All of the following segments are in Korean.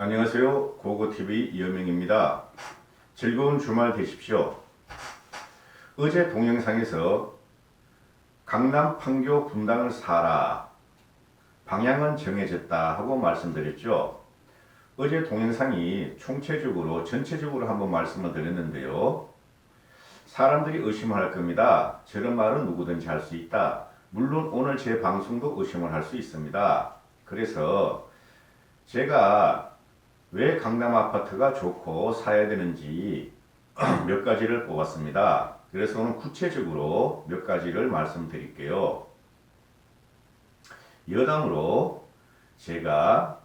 안녕하세요. 고고TV 이현명입니다. 즐거운 주말 되십시오. 어제 동영상에서 강남 판교 분당을 사라, 방향은 정해졌다 하고 말씀드렸죠. 어제 동영상이 전체적으로 한번 말씀을 드렸는데요. 사람들이 의심을 할 겁니다. 저런 말은 누구든지 할 수 있다. 물론 오늘 제 방송도 의심을 할 수 있습니다. 그래서 제가 왜 강남 아파트가 좋고 사야 되는지 몇 가지를 뽑았습니다. 그래서 오늘 구체적으로 몇 가지를 말씀드릴게요. 여담으로 제가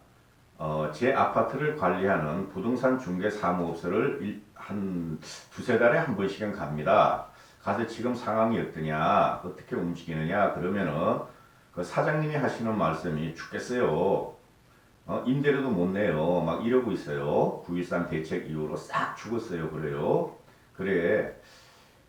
제 아파트를 관리하는 부동산 중개 사무업소를 한 두세 달에 한 번씩은 갑니다. 가서 지금 상황이 어떠냐, 어떻게 움직이느냐 그러면은 그 사장님이 하시는 말씀이 죽겠어요. 임대료도 못 내요. 막 이러고 있어요. 9.13 대책 이후로 싹 죽었어요. 그래요. 그래.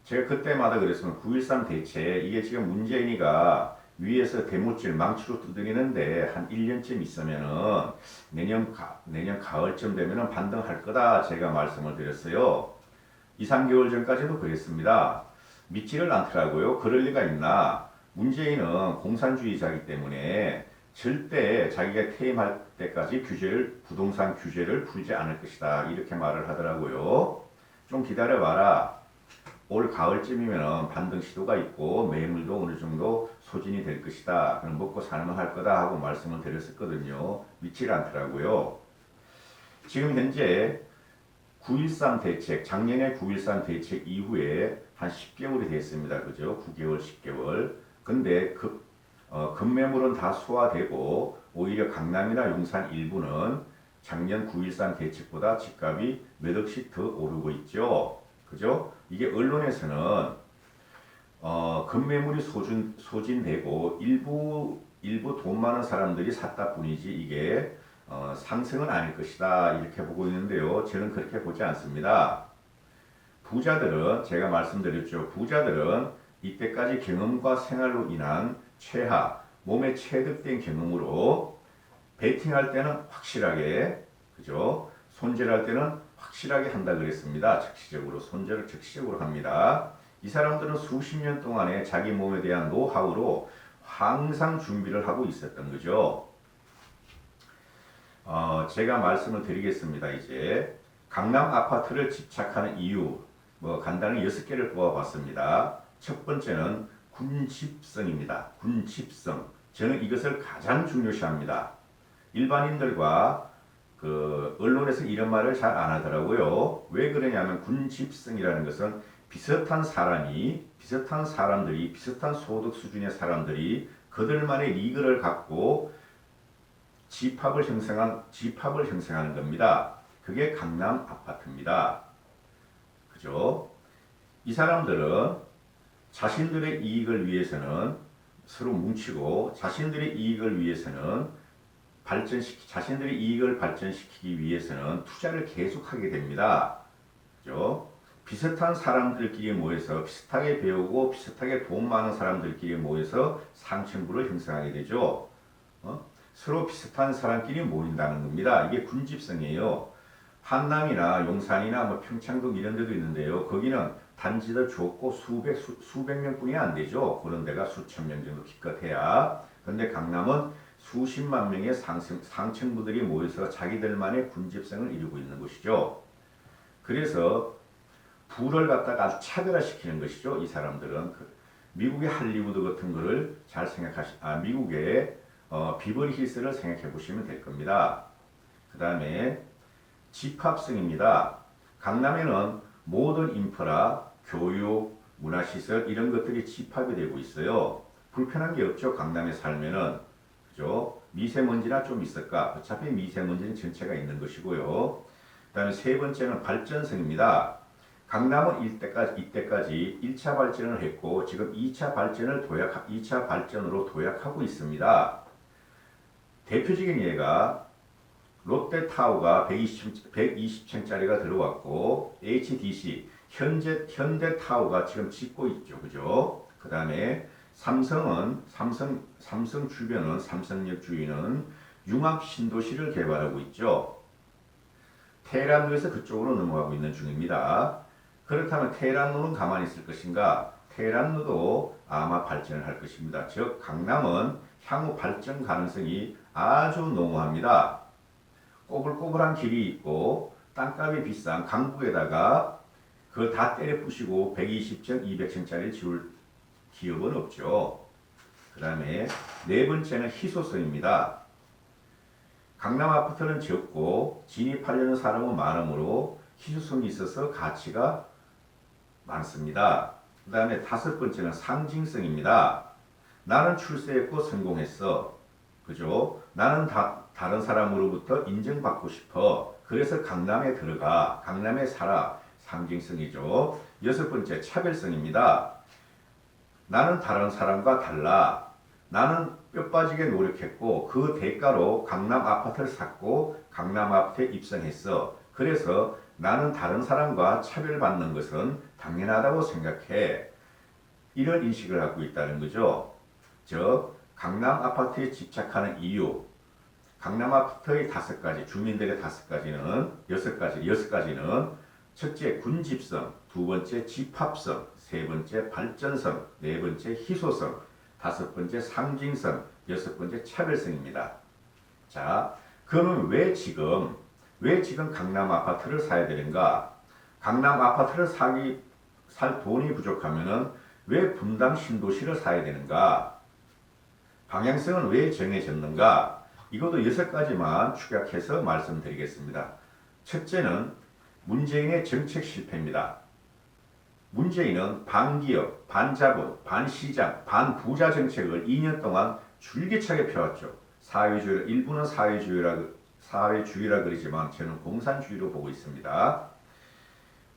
제가 그때마다 그랬으면 9.13 대책 이게 지금 문재인이가 위에서 대못질 망치로 두드리는데 한 1년쯤 있으면은 내년 가을쯤 되면은 반등할 거다 제가 말씀을 드렸어요. 2, 3개월 전까지도 그랬습니다. 믿지를 않더라고요. 그럴 리가 있나. 문재인은 공산주의자이기 때문에 절대 자기가 퇴임할 때까지 부동산 규제를 풀지 않을 것이다. 이렇게 말을 하더라고요. 좀 기다려봐라. 올 가을쯤이면 반등 시도가 있고 매물도 어느 정도 소진이 될 것이다. 그럼 먹고 살만할 거다 하고 말씀을 드렸었거든요. 믿질 않더라고요. 지금 현재 9.13 대책, 작년에 9.13 대책 이후에 한 10개월이 됐습니다. 그죠? 9개월, 10개월. 근데 급매물은 다 소화되고 오히려 강남이나 용산 일부는 작년 9.13 대책보다 집값이 몇 억씩 더 오르고 있죠. 그죠? 이게 언론에서는 급매물이 소진되고 일부 돈 많은 사람들이 샀다 뿐이지 이게 상승은 아닐 것이다 이렇게 보고 있는데요. 저는 그렇게 보지 않습니다. 부자들은 제가 말씀드렸죠. 부자들은 이때까지 경험과 생활로 인한 몸에 체득된 경험으로 베팅할 때는 확실하게, 그죠? 손절할 때는 확실하게 한다 그랬습니다. 손절을 적시적으로 합니다. 이 사람들은 수십 년 동안에 자기 몸에 대한 노하우로 항상 준비를 하고 있었던 거죠. 제가 말씀을 드리겠습니다. 이제 강남 아파트를 집착하는 이유, 간단히 6개를 뽑아봤습니다. 첫 번째는 군집성입니다. 군집성. 저는 이것을 가장 중요시합니다. 일반인들과 언론에서 이런 말을 잘 안 하더라고요. 왜 그러냐면 군집성이라는 것은 비슷한 사람들이 비슷한 소득 수준의 사람들이 그들만의 리그를 갖고 집합을 형성하는 겁니다. 그게 강남 아파트입니다. 그죠? 이 사람들은 자신들의 이익을 위해서는 서로 뭉치고 자신들의 이익을 발전시키기 위해서는 투자를 계속하게 됩니다. 그죠? 비슷한 사람들끼리 모여서 비슷하게 배우고 비슷하게 돈 많은 사람들끼리 모여서 상층부를 형성하게 되죠. 서로 비슷한 사람끼리 모인다는 겁니다. 이게 군집성이에요. 한남이나 용산이나 평창동 이런 데도 있는데요. 거기는 단지도 좁고 수백 명뿐이 안 되죠. 그런 데가 수천 명 정도 기껏해야. 그런데 강남은 수십만 명의 상층부들이 모여서 자기들만의 군집성을 이루고 있는 곳이죠. 그래서 부를 갖다가 아주 차별화시키는 것이죠. 이 사람들은 미국의 할리우드 같은 거를 미국의 비버리 힐스를 생각해 보시면 될 겁니다. 그 다음에 집합성입니다. 강남에는 모든 인프라, 교육, 문화시설 이런 것들이 집합이 되고 있어요. 불편한 게 없죠. 강남에 살면은. 그죠? 미세먼지나 좀 있을까? 어차피 미세먼지는 전체가 있는 것이고요. 그 다음에 세 번째는 발전성입니다. 강남은 이때까지 1차 발전을 했고 지금 2차 발전으로 도약하고 있습니다. 대표적인 예가 롯데타워가 120층짜리가 들어왔고 HDC 현대타워가 지금 짓고 있죠. 그죠? 그 다음에 삼성 주변은 삼성역 주위는 융합 신도시를 개발하고 있죠. 테헤란로에서 그쪽으로 넘어가고 있는 중입니다. 그렇다면 테헤란로는 가만히 있을 것인가? 테헤란로도 아마 발전을 할 것입니다. 즉 강남은 향후 발전 가능성이 아주 농후합니다. 꼬불꼬불한 길이 있고 땅값이 비싼 강북에다가 그걸 다 때려 부시고 120층, 200층짜리 지을 기업은 없죠. 그 다음에 네 번째는 희소성입니다. 강남 아파트는 적고 진입하려는 사람은 많으므로 희소성이 있어서 가치가 많습니다. 그 다음에 다섯 번째는 상징성입니다. 나는 출세했고 성공했어. 그죠? 나는 다른 사람으로부터 인정받고 싶어. 그래서 강남에 들어가. 강남에 살아. 상징성이죠. 여섯 번째 차별성입니다. 나는 다른 사람과 달라. 나는 뼈 빠지게 노력했고 그 대가로 강남 아파트를 샀고 강남 아파트에 입성했어. 그래서 나는 다른 사람과 차별받는 것은 당연하다고 생각해. 이런 인식을 갖고 있다는 거죠. 즉 강남 아파트에 집착하는 이유, 강남 아파트의 다섯 가지, 주민들의 다섯 가지는 여섯 가지는 첫째 군집성, 두 번째 집합성, 세 번째 발전성, 네 번째 희소성, 다섯 번째 상징성, 여섯 번째 차별성입니다. 자, 그러면 왜 지금 강남 아파트를 사야 되는가? 강남 아파트를 살 돈이 부족하면은 왜 분당 신도시를 사야 되는가? 방향성은 왜 정해졌는가? 이것도 여섯 가지만 축약해서 말씀드리겠습니다. 첫째는 문재인의 정책 실패입니다. 문재인은 반기업, 반자본, 반시장, 반부자 정책을 2년 동안 줄기차게 펴왔죠. 일부는 사회주의라 그러지만 저는 공산주의로 보고 있습니다.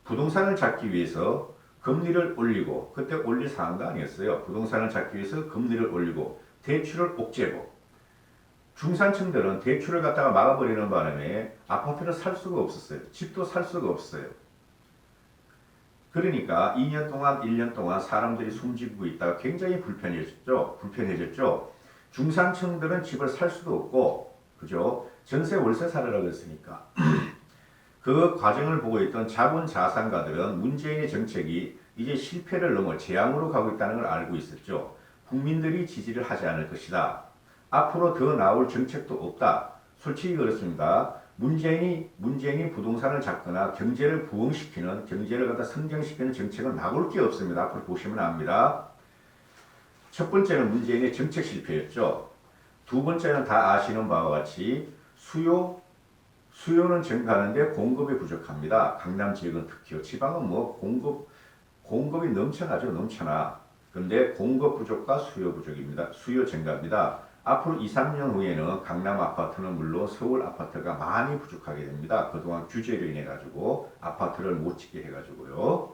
부동산을 잡기 위해서 금리를 올리고, 그때 올릴 사항도 아니었어요. 부동산을 잡기 위해서 금리를 올리고 대출을 옥죄고, 중산층들은 대출을 갖다가 막아버리는 바람에 아파트를 살 수가 없었어요. 집도 살 수가 없어요. 그러니까 2년 동안, 1년 동안 사람들이 숨지고 있다가 굉장히 불편해졌죠. 중산층들은 집을 살 수도 없고, 그죠? 전세 월세 살으라고 했으니까. 그 과정을 보고 있던 자본자산가들은 문재인의 정책이 이제 실패를 넘어 재앙으로 가고 있다는 걸 알고 있었죠. 국민들이 지지를 하지 않을 것이다. 앞으로 더 나올 정책도 없다. 솔직히 그렇습니다. 문재인이 부동산을 잡거나 경제를 부흥시키는, 경제를 갖다 성장시키는 정책은 나올 게 없습니다. 앞으로 보시면 압니다. 첫 번째는 문재인의 정책 실패였죠. 두 번째는 다 아시는 바와 같이 수요는 증가하는데 공급이 부족합니다. 강남 지역은 특히요. 지방은 뭐 공급이 넘쳐나. 근데 공급 부족과 수요 부족입니다. 수요 증가입니다. 앞으로 2, 3년 후에는 강남 아파트는 물론 서울 아파트가 많이 부족하게 됩니다. 그동안 규제로 인해 가지고 아파트를 못 짓게 해가지고요.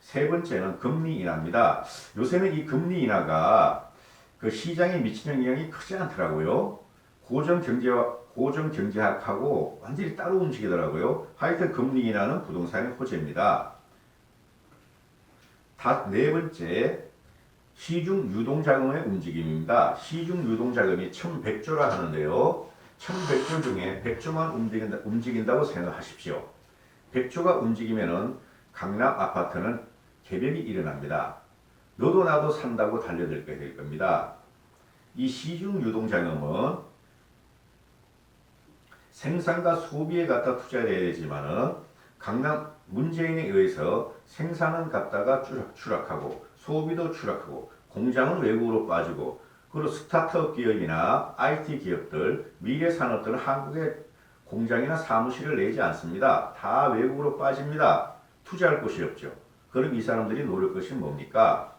세 번째는 금리 인하입니다. 요새는 이 금리 인하가 그 시장에 미치는 영향이 크지 않더라고요. 고정 경제학하고 완전히 따로 움직이더라고요. 하여튼 금리 인하는 부동산의 호재입니다. 네 번째, 시중 유동자금의 움직임입니다. 시중 유동자금이 1100조라 하는데요. 1100조 중에 100조만 움직인다고 생각하십시오. 100조가 움직이면은 강남 아파트는 개벽이 일어납니다. 너도 나도 산다고 달려들게 될 겁니다. 이 시중 유동자금은 생산과 소비에 갖다 투자해야 되지만은 문재인에 의해서 생산은 갖다가 추락하고 소비도 추락하고 공장은 외국으로 빠지고 그리고 스타트업 기업이나 IT 기업들, 미래 산업들은 한국에 공장이나 사무실을 내지 않습니다. 다 외국으로 빠집니다. 투자할 곳이 없죠. 그럼 이 사람들이 노릴 것이 뭡니까?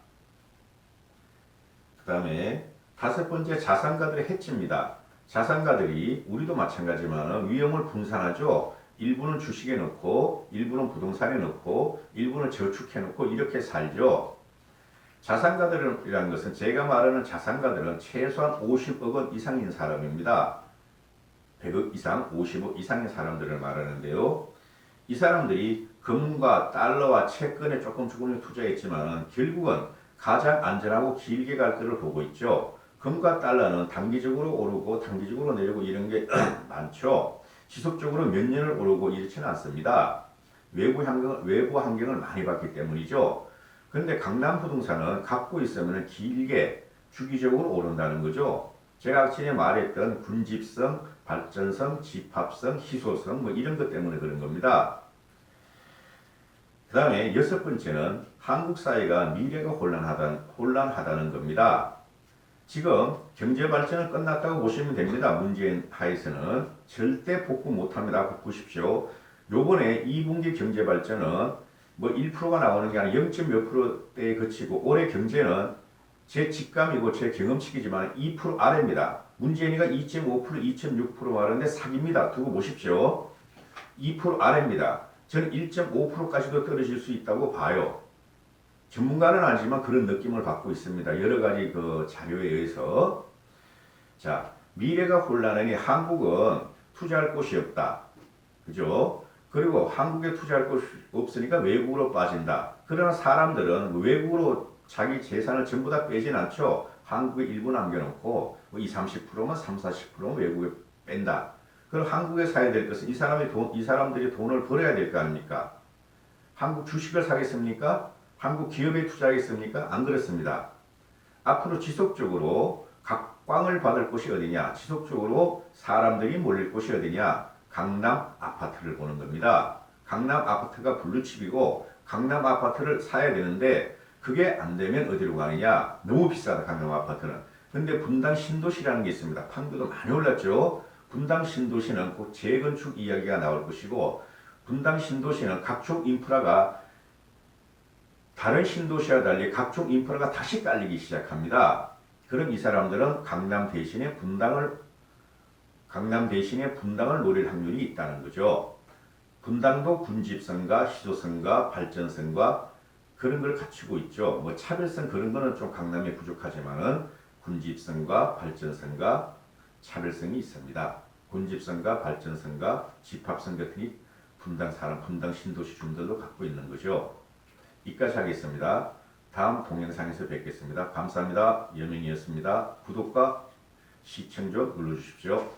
그 다음에 다섯 번째, 자산가들의 해치입니다. 자산가들이 우리도 마찬가지지만 위험을 분산하죠. 일부는 주식에 넣고 일부는 부동산에 넣고 일부는 저축해 놓고 이렇게 살죠. 자산가들이라는 것은 제가 말하는 자산가들은 최소한 50억 원 이상인 사람입니다. 100억 이상, 50억 이상의 사람들을 말하는데요. 이 사람들이 금과 달러와 채권에 조금 투자했지만 결국은 가장 안전하고 길게 갈 거를 보고 있죠. 금과 달러는 단기적으로 오르고 단기적으로 내리고 이런 게 많죠. 지속적으로 몇 년을 오르고 이렇지는 않습니다. 외부 환경을 많이 봤기 때문이죠. 그런데 강남 부동산은 갖고 있으면 길게 주기적으로 오른다는 거죠. 제가 아침에 말했던 군집성, 발전성, 집합성, 희소성 뭐 이런 것 때문에 그런 겁니다. 그 다음에 여섯 번째는 한국 사회가 미래가 혼란하다는 겁니다. 지금 경제 발전은 끝났다고 보시면 됩니다. 문재인 하에서는 절대 복구 못합니다. 보십시오. 요번에 2분기 경제 발전은 뭐 1%가 나오는 게 아니라 0. 몇 %대에 그치고 올해 경제는 제 직감이고 제 경험치이지만 2% 아래입니다. 문재인이가 2.5%, 2.6% 말하는데 사기입니다. 두고 보십시오. 2% 아래입니다. 저는 1.5%까지도 떨어질 수 있다고 봐요. 전문가는 아니지만 그런 느낌을 받고 있습니다. 여러 가지 그 자료에 의해서. 자, 미래가 혼란하니 한국은 투자할 곳이 없다. 그죠? 그리고 한국에 투자할 곳이 없으니까 외국으로 빠진다. 그러나 사람들은 외국으로 자기 재산을 전부 다 빼진 않죠. 한국에 일부 남겨놓고 20, 30%면 30, 40%면 외국에 뺀다. 그럼 한국에 사야 될 것은 이 사람들이 돈을 벌어야 될 거 아닙니까? 한국 주식을 사겠습니까? 한국 기업에 투자하겠습니까? 안 그렇습니다. 앞으로 지속적으로 각광을 받을 곳이 어디냐? 지속적으로 사람들이 몰릴 곳이 어디냐? 강남 아파트를 보는 겁니다. 강남 아파트가 블루칩이고 강남 아파트를 사야 되는데 그게 안 되면 어디로 가느냐? 너무 비싸다 강남 아파트는. 근데 분당 신도시라는 게 있습니다. 판교도 많이 올랐죠. 분당 신도시는 곧 재건축 이야기가 나올 것이고 분당 신도시는 각종 인프라가 다른 신도시와 달리 각종 인프라가 다시 깔리기 시작합니다. 그럼 이 사람들은 강남 대신에 분당을 노릴 확률이 있다는 거죠. 분당도 군집성과 희소성과 발전성과 그런 걸 갖추고 있죠. 뭐 차별성 그런 거는 좀 강남에 부족하지만은 군집성과 발전성과 차별성이 있습니다. 군집성과 발전성과 집합성 같은 분당 신도시 주민들도 갖고 있는 거죠. 이까지 하겠습니다. 다음 동영상에서 뵙겠습니다. 감사합니다. 여명이었습니다. 구독과 시청 좀 눌러주십시오.